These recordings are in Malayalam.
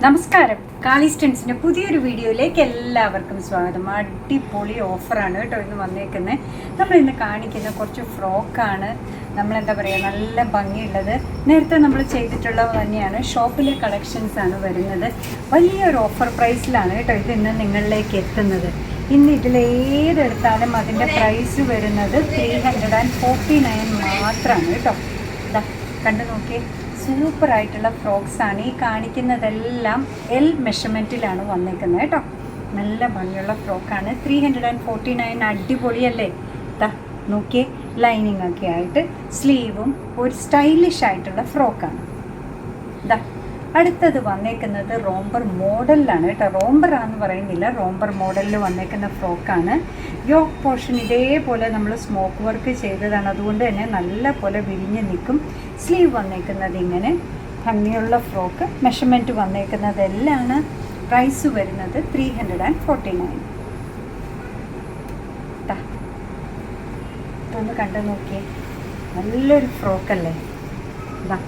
നമസ്കാരം. കാളിസ്റ്റൻസിൻ്റെ പുതിയൊരു വീഡിയോയിലേക്ക് എല്ലാവർക്കും സ്വാഗതം. അടിപൊളി ഓഫറാണ് കേട്ടോ ഇന്ന് വന്നേക്കുന്നത്. നമ്മളിന്ന് കാണിക്കുന്ന കുറച്ച് ഫ്രോക്കാണ്. നമ്മളെന്താ പറയുക, നല്ല ഭംഗിയുള്ളത്. നേരത്തെ നമ്മൾ ചെയ്തിട്ടുള്ളത് തന്നെയാണ്. ഷോപ്പിലെ കളക്ഷൻസാണ് വരുന്നത്. വലിയൊരു ഓഫർ പ്രൈസിലാണ് കേട്ടോ ഇത് ഇന്ന് നിങ്ങളിലേക്ക് എത്തുന്നത്. ഇന്ന് ഇതിലേതെടുത്താലും അതിൻ്റെ പ്രൈസ് വരുന്നത് 349 മാത്രമാണ് കേട്ടോ. ഇതാ കണ്ടു നോക്കിയേ, സൂപ്പറായിട്ടുള്ള ഫ്രോക്സാണ് ഈ കാണിക്കുന്നതെല്ലാം എൽ മെഷർമെൻറ്റിലാണ് വന്നേക്കുന്നത് കേട്ടോ. നല്ല ഭംഗിയുള്ള ഫ്രോക്കാണ്. 349 അടിപൊളിയല്ലേ. ഇതാ നോക്കിയേ, ലൈനിങ് ഒക്കെ ആയിട്ട് സ്ലീവും ഒരു സ്റ്റൈലിഷ് ആയിട്ടുള്ള ഫ്രോക്കാണ്. ഇതാ അടുത്തത് വന്നേക്കുന്നത് റോംബർ മോഡലിലാണ് കേട്ടോ. റോംബറാന്ന് പറയുന്നില്ല, റോംബർ മോഡലിൽ വന്നേക്കുന്ന ഫ്രോക്കാണ്. യോക്ക് പോർഷൻ ഇതേപോലെ നമ്മൾ സ്മോക്ക് വർക്ക് ചെയ്തതാണ്, അതുകൊണ്ട് തന്നെ നല്ല പോലെ വിരിഞ്ഞ് നിൽക്കും. സ്ലീവ് വന്നേക്കുന്നത് ഇങ്ങനെ ഭംഗിയുള്ള ഫ്രോക്ക്. മെഷർമെൻറ്റ് വന്നേക്കുന്നതെല്ലാം. പ്രൈസ് വരുന്നത് 349. ഇതൊന്ന് കണ്ടു നോക്കിയേ, നല്ലൊരു ഫ്രോക്കല്ലേ. ഇതാ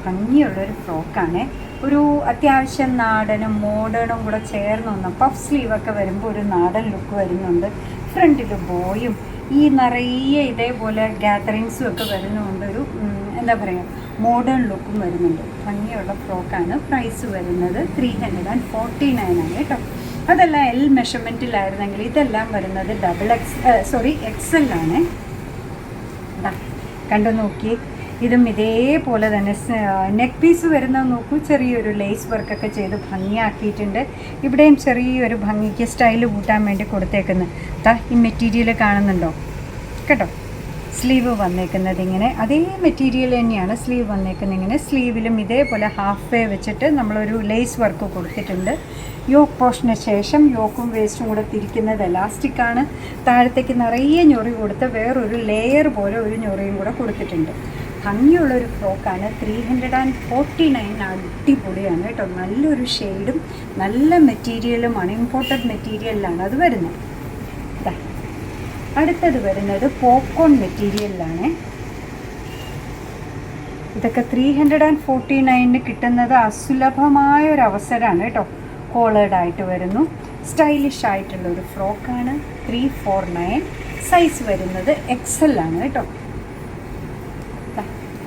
ഭംഗിയുള്ളൊരു ഫ്രോക്കാണ്. ഒരു അത്യാവശ്യം നാടനും മോഡേണും കൂടെ ചേർന്ന് വന്ന പഫ് സ്ലീവൊക്കെ വരുമ്പോൾ ഒരു നാടൻ ലുക്ക് വരുന്നുണ്ട്. ഫ്രണ്ടിൽ ബോയും ഈ നിറയെ ഇതേപോലെ ഗാദറിങ്സും ഒക്കെ വരുന്നതുകൊണ്ട് ഒരു എന്താ പറയുക, മോഡേൺ ലുക്കും വരുന്നുണ്ട്. ഭംഗിയുള്ള ഫ്രോക്കാണ്. പ്രൈസ് വരുന്നത് 349 ആണ് കേട്ടോ. അതെല്ലാം എൽ മെഷർമെൻറ്റിലായിരുന്നെങ്കിൽ ഇതെല്ലാം വരുന്നത് XL ആണ്. കണ്ടു നോക്കി, ഇതും ഇതേപോലെ തന്നെ നെക്ക് പീസ് വരുന്നത് നോക്കൂ. ചെറിയൊരു ലേസ് വർക്കൊക്കെ ചെയ്ത് ഭംഗിയാക്കിയിട്ടുണ്ട്. ഇവിടെയും ചെറിയൊരു ഭംഗിക്ക് സ്റ്റൈല് കൂട്ടാൻ വേണ്ടി കൊടുത്തേക്കുന്നത്. ഈ മെറ്റീരിയൽ കാണുന്നുണ്ടോ കേട്ടോ. സ്ലീവ് വന്നേക്കുന്നത് ഇങ്ങനെ അതേ മെറ്റീരിയൽ തന്നെയാണ് സ്ലീവ് വന്നേക്കുന്നത് ഇങ്ങനെ. സ്ലീവിലും ഇതേപോലെ ഹാഫ് വേ വെച്ചിട്ട് നമ്മളൊരു ലേസ് വർക്ക് കൊടുത്തിട്ടുണ്ട്. യോക്ക് പോർഷന് ശേഷം യോക്കും വേസ്റ്റും കൂടെ തിരിക്കുന്നത് എലാസ്റ്റിക്കാണ്. താഴത്തേക്ക് നിറയെ ഞൊറി കൊടുത്ത് വേറൊരു ലെയർ പോലെ ഒരു ഞൊറിയും കൂടെ കൊടുത്തിട്ടുണ്ട്. ഭംഗിയുള്ളൊരു ഫ്രോക്കാണ്. 349 അടിപൊളിയാണ് കേട്ടോ. നല്ലൊരു ഷെയ്ഡും നല്ല മെറ്റീരിയലുമാണ്. ഇമ്പോർട്ടഡ് മെറ്റീരിയലിലാണ് അത് വരുന്നത്. അടുത്തത് വരുന്നത് പോപ്കോൺ മെറ്റീരിയലിലാണ്. ഇതൊക്കെ 349 കിട്ടുന്നത് അസുലഭമായ ഒരു അവസരമാണ് കേട്ടോ. കോളേഡായിട്ട് വരുന്നു. സ്റ്റൈലിഷ് ആയിട്ടുള്ളൊരു ഫ്രോക്കാണ്. 349. സൈസ് വരുന്നത് XL ആണ് കേട്ടോ.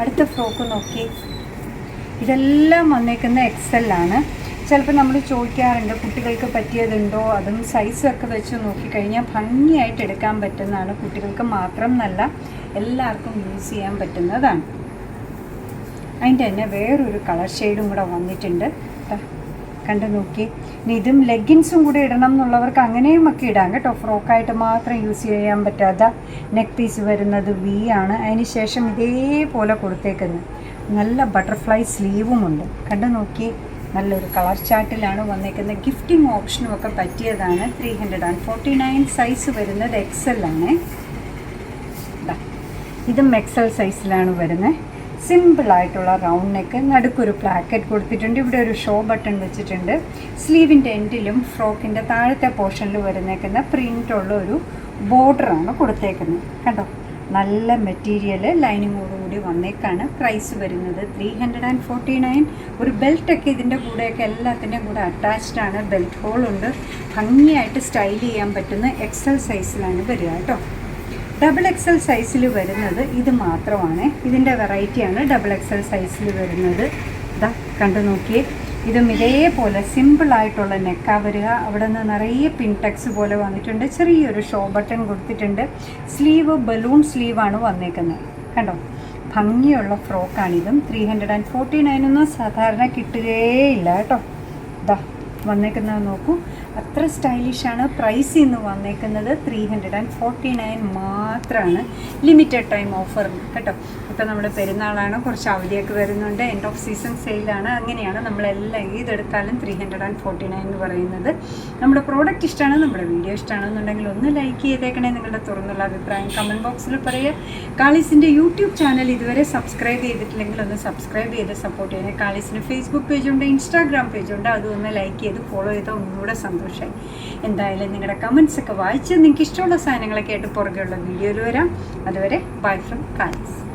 അടുത്ത ഫ്രോക്ക് നോക്കി, ഇതെല്ലാം വന്നേക്കുന്ന XL ആണ്. ചിലപ്പോൾ നമ്മൾ ചോദിക്കാറുണ്ട് കുട്ടികൾക്ക് പറ്റിയതുണ്ടോ. അതും സൈസൊക്കെ വെച്ച് നോക്കിക്കഴിഞ്ഞാൽ ഭംഗിയായിട്ട് എടുക്കാൻ പറ്റുന്നതാണ്. കുട്ടികൾക്ക് മാത്രം എന്നല്ല, എല്ലാവർക്കും യൂസ് ചെയ്യാൻ പറ്റുന്നതാണ്. അതിൻ്റെ തന്നെ വേറൊരു കളർ ഷെയ്ഡും കൂടെ വന്നിട്ടുണ്ട്. കണ്ടു നോക്കി. ഇനി ഇതും ലെഗിൻസും കൂടെ ഇടണം എന്നുള്ളവർക്ക് അങ്ങനെയും ഒക്കെ ഇടാം കേട്ടോ. ഫ്രോക്കായിട്ട് മാത്രം യൂസ് ചെയ്യാൻ പറ്റാത്ത നെക്ക് പീസ് വരുന്നത് V ആണ്. അതിന് ശേഷം ഇതേപോലെ കൊടുത്തേക്കുന്നത് നല്ല ബട്ടർഫ്ലൈ സ്ലീവുമുണ്ട്. കണ്ടു നോക്കി, നല്ലൊരു കളർ ചാർട്ടിലാണ് വന്നേക്കുന്നത്. ഗിഫ്റ്റിംഗ് ഓപ്ഷനും ഒക്കെ പറ്റിയതാണ്. 349. സൈസ് വരുന്നത് XL ആണ്. ഇതും XL സൈസിലാണ് വരുന്നത്. സിമ്പിളായിട്ടുള്ള റൗണ്ട് നെക്ക്, നടുക്കൊരു പ്ലാക്കറ്റ് കൊടുത്തിട്ടുണ്ട്. ഇവിടെ ഒരു ഷോ ബട്ടൺ വെച്ചിട്ടുണ്ട്. സ്ലീവിൻ്റെ എൻഡിലും ഫ്രോക്കിൻ്റെ താഴത്തെ പോർഷനിൽ വരുന്നേക്കുന്ന പ്രിൻ്റുള്ള ഒരു ബോർഡറാണ് കൊടുത്തേക്കുന്നത്. കണ്ടോ, നല്ല മെറ്റീരിയൽ ലൈനിങ്ങോടുകൂടി വന്നേക്കാണ്. പ്രൈസ് വരുന്നത് 349. ഒരു ബെൽറ്റൊക്കെ ഇതിൻ്റെ കൂടെയൊക്കെ എല്ലാത്തിൻ്റെയും കൂടെ അറ്റാച്ച്ഡ് ആണ്. ബെൽറ്റ് ഹോളുണ്ട്. ഭംഗിയായിട്ട് സ്റ്റൈൽ ചെയ്യാൻ പറ്റുന്ന XL സൈസിലാണ് വരിക കേട്ടോ. XXL സൈസിൽ വരുന്നത് ഇത് മാത്രമാണ്. ഇതിൻ്റെ വെറൈറ്റിയാണ് XXL സൈസിൽ വരുന്നത്. ഇതാ കണ്ടു നോക്കിയേ, ഇതും ഇതേപോലെ സിമ്പിളായിട്ടുള്ള നെക്കാ വരിക. അവിടെ നിന്ന് നിറയെ പിൻടെക്സ് പോലെ വന്നിട്ടുണ്ട്. ചെറിയൊരു ഷോ ബട്ടൺ കൊടുത്തിട്ടുണ്ട്. സ്ലീവ് ബലൂൺ സ്ലീവാണ് വന്നേക്കുന്നത്. കണ്ടോ, ഭംഗിയുള്ള ഫ്രോക്കാണിതും. 349 സാധാരണ കിട്ടുകയില്ല കേട്ടോ. ഇതാ വന്നേക്കുന്നത് നോക്കൂ, അത്ര സ്റ്റൈലിഷാണ്. പ്രൈസ് ഇന്ന് വന്നേക്കുന്നത് 349 മാത്രമാണ്. ലിമിറ്റഡ് ടൈം ഓഫർ കേട്ടോ. ഇപ്പോൾ നമ്മുടെ പെരുന്നാളാണ്, കുറച്ച് അവധിയൊക്കെ വരുന്നുണ്ട്. എൻഡ് ഓഫ് സീസൺ സെയിലാണ്. അങ്ങനെയാണ് നമ്മളെല്ലാം ഏതെടുത്താലും 349 എന്ന് പറയുന്നത്. നമ്മുടെ പ്രോഡക്റ്റ് ഇഷ്ടമാണ്, നമ്മുടെ വീഡിയോ ഇഷ്ടമാണെന്നുണ്ടെങ്കിൽ ഒന്ന് ലൈക്ക് ചെയ്തേക്കണേ. നിങ്ങളുടെ തുറന്നുള്ള അഭിപ്രായം കമൻറ്റ് ബോക്സിൽ പറയുക. കാളീസിൻ്റെ യൂട്യൂബ് ചാനൽ ഇതുവരെ സബ്സ്ക്രൈബ് ചെയ്തിട്ടില്ലെങ്കിൽ ഒന്ന് സബ്സ്ക്രൈബ് ചെയ്ത് സപ്പോർട്ട് ചെയ്യണേ. കാളീസിന് ഫേസ്ബുക്ക് പേജുണ്ട്, ഇൻസ്റ്റാഗ്രാം പേജുണ്ട്. അതും ഒന്ന് ലൈക്ക് ചെയ്ത് ഫോളോ ചെയ്താൽ ഒന്നുകൂടെ സന്തോഷമായി. എന്തായാലും നിങ്ങളുടെ കമൻസ് ഒക്കെ വായിച്ച് നിങ്ങൾക്ക് ഇഷ്ടമുള്ള സാധനങ്ങളൊക്കെ ആയിട്ട് പുറകെയുള്ള വീഡിയോയിൽ വരാം. അതുവരെ ബൈ ഫ്രം കാളീസ്.